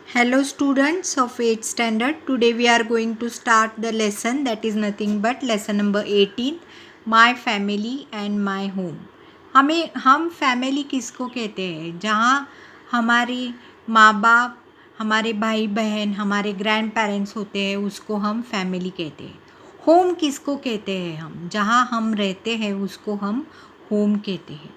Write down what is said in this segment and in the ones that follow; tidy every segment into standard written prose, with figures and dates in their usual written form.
Hello students of 8th standard. Today we are going to start the lesson that is nothing but lesson number 18 My family and my home. हम family किसको कहते हैं? जहाँ हमारे माँ बाप, हमारे भाई बहन, हमारे ग्रैंड पेरेंट्स होते हैं उसको हम फैमिली कहते हैं. होम किसको कहते हैं? हम जहाँ हम रहते हैं उसको हम होम कहते हैं.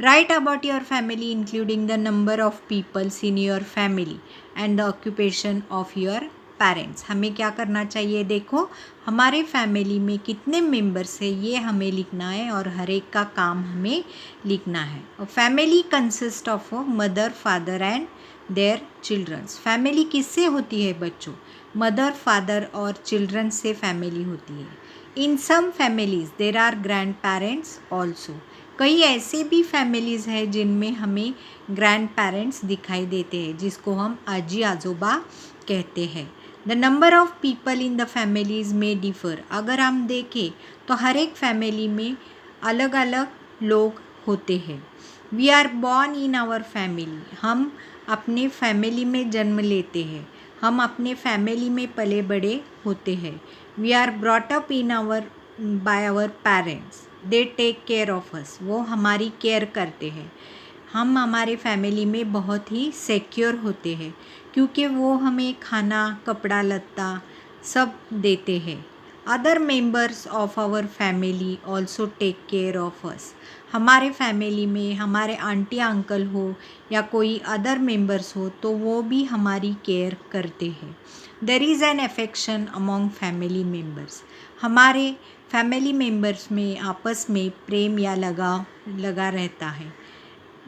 Write about your family including the number of people in your family and the occupation of your parents. हमें क्या करना चाहिए? देखो हमारे फैमिली में कितने मेंबर्स हैं ये हमें लिखना है और हर एक का काम हमें लिखना है. Family consist of mother, father and their childrens. Family किससे होती है बच्चों? मदर, फादर और चिल्ड्रन से फैमिली होती है. In some families there are grand parents also. कई ऐसे भी फैमिलीज़ हैं जिनमें हमें ग्रैंड पेरेंट्स दिखाई देते हैं जिसको हम आजी आजोबा कहते हैं. The number of people in the families में डिफ़र. अगर हम देखें तो हर एक फैमिली में अलग अलग लोग होते हैं. We are born in our family. हम अपने फैमिली में जन्म लेते हैं. हम अपने फैमिली में पले बड़े होते हैं. We are brought up in our by our parents. They take care of us. वो हमारी केयर करते हैं. हम हमारे फैमिली में बहुत ही सिक्योर होते हैं क्योंकि वो हमें खाना, कपड़ा लत्ता सब देते हैं. Other members of our family also take care of us. हमारे फैमिली में हमारे आंटी अंकल हो या कोई अदर मेंबर्स हो तो वो भी हमारी केयर करते हैं. There is an affection among family members. हमारे फैमिली मेंबर्स में आपस में प्रेम या लगाव लगा रहता है.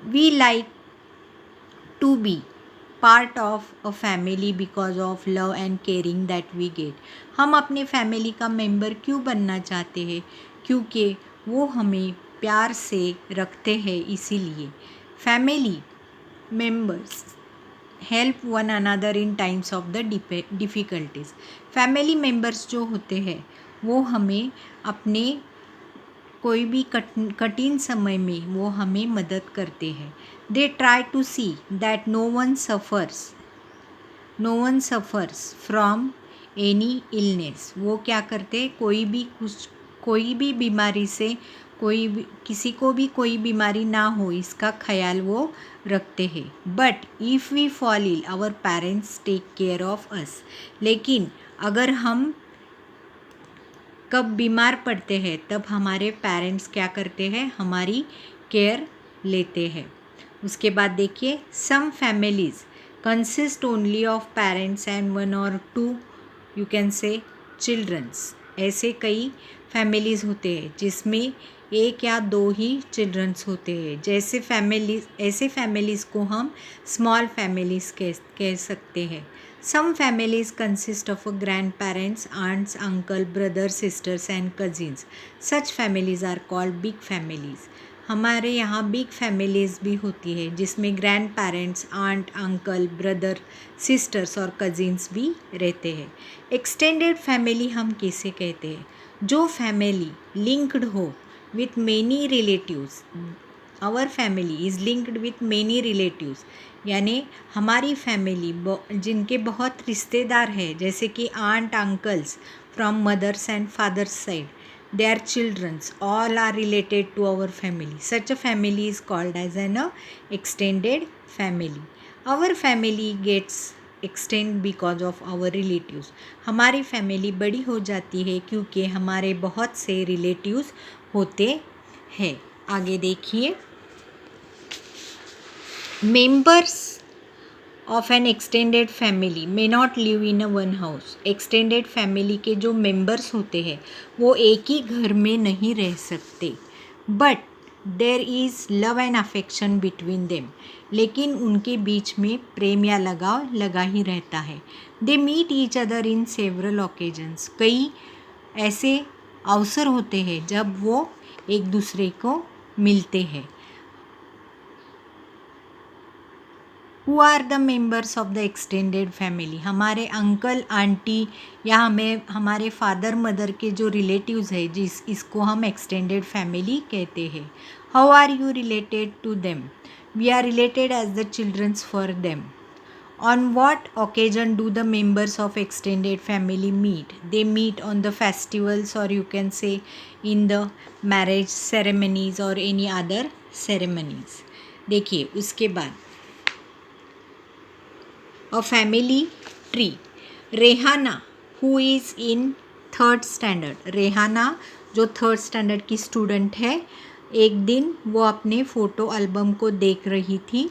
We like to be part of a family because of love and caring that we get. हम अपने फैमिली का मेंबर क्यों बनना चाहते हैं? क्योंकि वो हमें प्यार से रखते हैं. इसीलिए family members help one another in times of the difficulties. Family members जो होते हैं वो हमें अपने कोई भी कठिन समय में वो हमें मदद करते हैं. They try to see that no one suffers from any illness. वो क्या करते हैं? कोई भी बीमारी से किसी को भी कोई बीमारी ना हो इसका ख्याल वो रखते हैं. But if we fall ill our parents take care of us. लेकिन अगर हम कब बीमार पड़ते हैं तब हमारे पेरेंट्स क्या करते हैं? हमारी केयर लेते हैं. उसके बाद देखिए some families consist only of parents and one or two you can say childrens. ऐसे कई फैमिलीज़ होते हैं जिसमें एक या दो ही चिल्ड्रंस होते हैं. ऐसे फैमिलीज़ को हम स्मॉल फैमिलीज़ कह सकते हैं. Some families consist of grandparents, aunts, uncle, brothers, sisters and cousins. Such families are called big families. हमारे यहाँ बिग फैमिलीज़ भी होती है जिसमें grand parents, aunt, uncle, brother, sisters और कज़िन्स भी रहते हैं. एक्सटेंडेड फैमिली हम किसे कहते हैं? जो फैमिली लिंक्ड हो with many relatives. Our family is linked with many relatives. यानी हमारी फैमिली जिनके बहुत रिश्तेदार हैं जैसे कि aunt uncles from mother's and father's side. their childrens all are related to our family. Such a family is called as an extended family. Our family gets extend because of our relatives. हमारी family बड़ी हो जाती है क्योंकि हमारे बहुत से relatives होते हैं. आगे देखिए members of N extended family may not live in a one house. Extended family के जो मेंबर्स होते हैं वो एक ही घर में नहीं रह सकते. But there is love and affection between them. लेकिन उनके बीच में प्रेम या लगाव लगा ही रहता है. They meet each other in several occasions. कई ऐसे अवसर होते हैं जब वो एक दूसरे को मिलते हैं. Who are the members of the extended family. हमारे अंकल आंटी या हमारे फादर मदर के जो रिलेटिव्स है इसको हम एक्सटेंडेड फैमिली कहते हैं. How are you related to them? We are related as the childrens for them. On what occasion do the members of extended family meet? They meet on the festivals, or you can say in the marriage ceremonies or any other ceremonies. देखिए उसके बाद a family tree. Rehana who is in third standard, Rehana जो third standard की student है, एक दिन वो अपने फ़ोटो एल्बम को देख रही थी,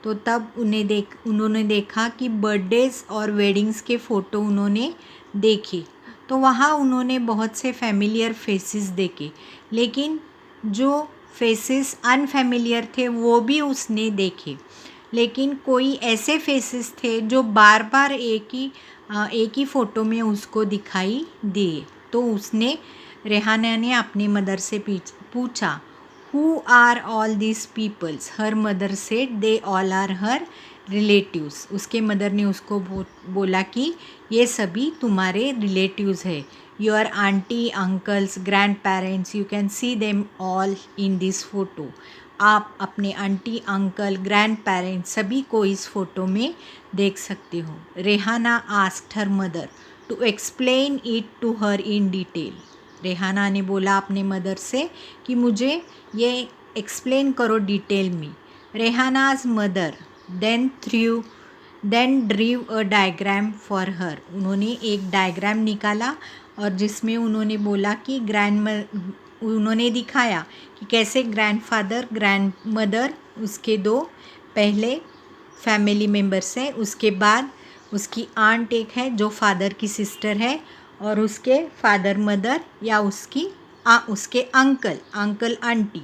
तो तब उन्होंने देखा कि बर्थडेज़ और वेडिंग्स के फ़ोटो उन्होंने देखे, तो वहाँ उन्होंने बहुत से फैमिलियर फेसेस देखे, लेकिन जो फेसेस अनफेमिलियर थे वो भी उसने देखे, लेकिन कोई ऐसे फेसेस थे जो बार बार एक ही फ़ोटो में उसको दिखाई दिए। तो उसने रेहाना ने अपनी मदर से पूछा, who are all this peoples? Her mother said they all are her relatives. उसके मदर ने उसको बोला कि ये सभी तुम्हारे रिलेटिव्स है, your aunty, uncles, grand parents, you can see them all in this photo. आप अपने आंटी, अंकल, ग्रैंड पेरेंट्स सभी को इस फ़ोटो में देख सकते हो। Rehana asked her mother to explain it to her in detail. Rehana ने बोला अपने मदर से कि मुझे ये एक्सप्लेन करो डिटेल में। Rehana's mother then drew a diagram for her. उन्होंने एक डायग्राम निकाला और जिसमें उन्होंने बोला कि उन्होंने दिखाया कि कैसे ग्रैंडफादर, ग्रैंड मदर उसके दो पहले फैमिली मेम्बर्स हैं, उसके बाद उसकी आंट एक है जो फादर की सिस्टर है, और उसके फादर मदर या उसके uncle aunty.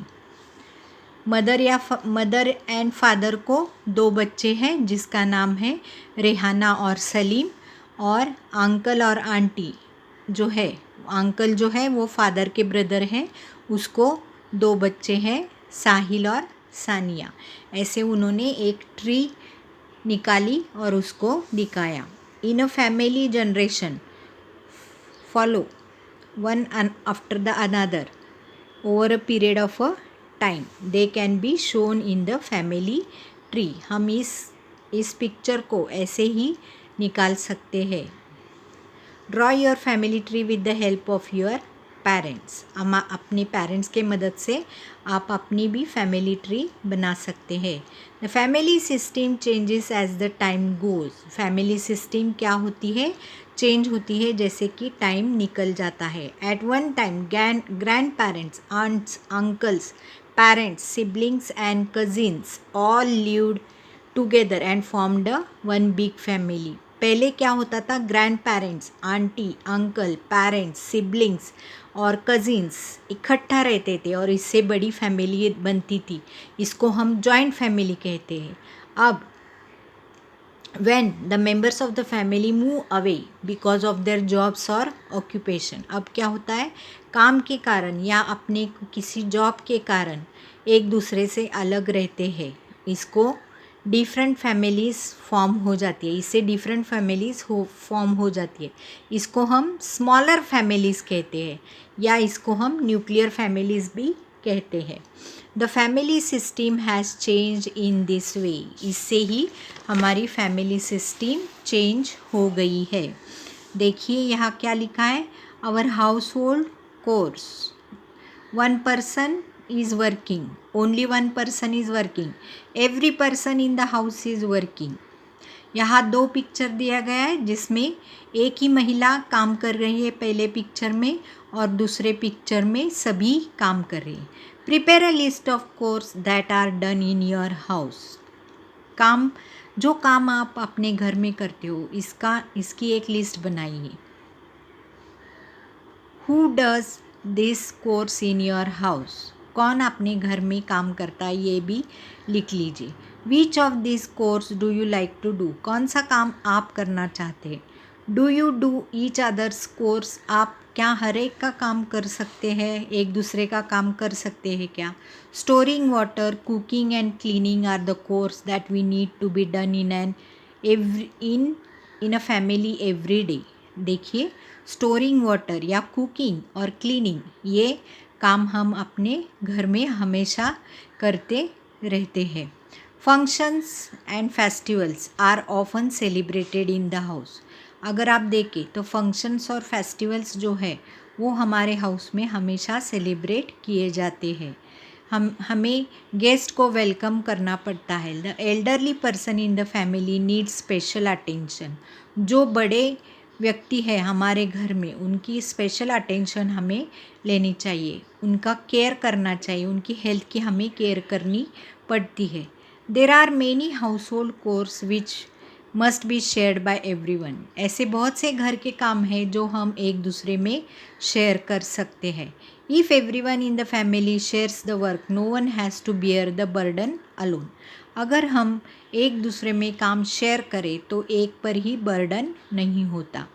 Mother and father को दो बच्चे हैं जिसका नाम है रेहाना और सलीम, और अंकल और आंटी जो है, अंकल जो है वो फादर के ब्रदर हैं, उसको दो बच्चे हैं साहिल और सानिया। ऐसे उन्होंने एक ट्री निकाली और उसको दिखाया। In a family generation follow one after the another over a period of a time, they can be shown in the family tree. हम इस पिक्चर को ऐसे ही निकाल सकते हैं। Draw your family tree with the help of your parents. हम अपने पेरेंट्स के मदद से आप अपनी भी फैमिली ट्री बना सकते हैं। The family system changes as the time goes. Family system क्या होती है? चेंज होती है जैसे कि टाइम निकल जाता है। At one time grand parents, aunts, uncles, parents, siblings and cousins all lived together and formed a one big family. पहले क्या होता था? Grand parents, aunty, uncle, parents, siblings और कजिन्स इकट्ठा रहते थे और इससे बड़ी फैमिली बनती थी। इसको हम जॉइंट फैमिली कहते हैं। अब when the members of the family move away because of their jobs or occupation, अब क्या होता है? काम के कारण या अपने किसी जॉब के कारण एक दूसरे से अलग रहते हैं, इसको डिफरेंट फैमिलीज़ फॉर्म हो जाती है, इससे डिफरेंट फैमिलीज़ फॉर्म हो जाती है। इसको हम स्मॉलर फैमिलीज़ कहते हैं या इसको हम न्यूक्लियर फैमिलीज़ भी कहते हैं। The family system has change in this way. इससे ही हमारी फैमिली सिस्टम चेंज हो गई है। देखिए यहाँ क्या लिखा है? Our house hold chores, one person is working, only one person is working, every person in the house is working। यहाँ दो पिक्चर दिया गया है जिसमें एक ही महिला काम कर रही है पहले पिक्चर में, और दूसरे पिक्चर में सभी काम कर रही है। Prepare a list of chores that are done in your house. जो काम आप अपने घर में करते हो इसकी एक लिस्ट बनाइए। Who does this course in your house? कौन अपने घर में काम करता है ये भी लिख लीजिए। Which of this chores do you like to do? कौन सा काम आप करना चाहते हैं? Do you do each others chores? आप क्या हर एक का काम कर सकते हैं? एक दूसरे का काम कर सकते हैं क्या? Storing water, cooking and cleaning are the chores that we need to be done in a family every day. देखिए, स्टोरिंग वाटर या कुकिंग और क्लीनिंग ये काम हम अपने घर में हमेशा करते रहते हैं। Functions and festivals are often celebrated in the house. अगर आप देखें तो फंक्शंस और फेस्टिवल्स जो है वो हमारे हाउस में हमेशा सेलिब्रेट किए जाते हैं। हमें गेस्ट को वेलकम करना पड़ता है। The elderly person in the family needs special attention. जो बड़े व्यक्ति है हमारे घर में उनकी स्पेशल अटेंशन हमें लेनी चाहिए, उनका केयर करना चाहिए, उनकी हेल्थ की हमें केयर करनी पड़ती है। There are many house hold chores which must be shared by everyone. ऐसे बहुत से घर के काम हैं जो हम एक दूसरे में शेयर कर सकते हैं। If everyone in the family shares the work no one has to bear the burden alone. अगर हम एक दूसरे में काम शेयर करें तो एक पर ही बर्डन नहीं होता।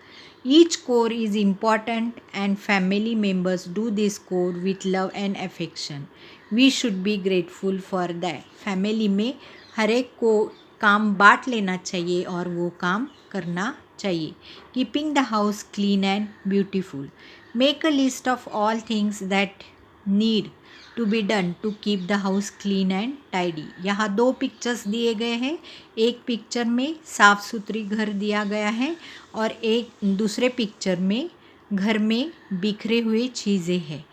Each chore is important and family members do this chore with love and affection. We should be grateful for that. Family में हर एक को काम बांट लेना चाहिए और वो काम करना चाहिए। Keeping the house clean and beautiful. Make a list of all things that need to be done to keep the house clean and tidy. यहाँ 2 पिक्चर्स दिए गए हैं। एक पिक्चर में साफ़ सुथरी घर दिया गया है और एक दूसरे पिक्चर में घर में बिखरे हुए चीज़ें हैं।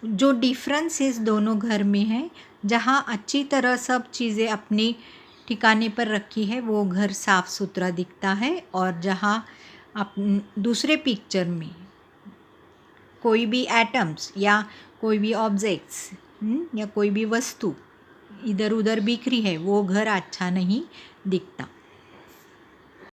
जो डिफरेंसेस दोनों घर में है, जहाँ अच्छी तरह सब चीज़ें अपने ठिकाने पर रखी है वो घर साफ़ सुथरा दिखता है, और जहाँ दूसरे पिक्चर में कोई भी एटम्स या कोई भी ऑब्जेक्ट्स या कोई भी वस्तु इधर उधर बिखरी है वो घर अच्छा नहीं दिखता।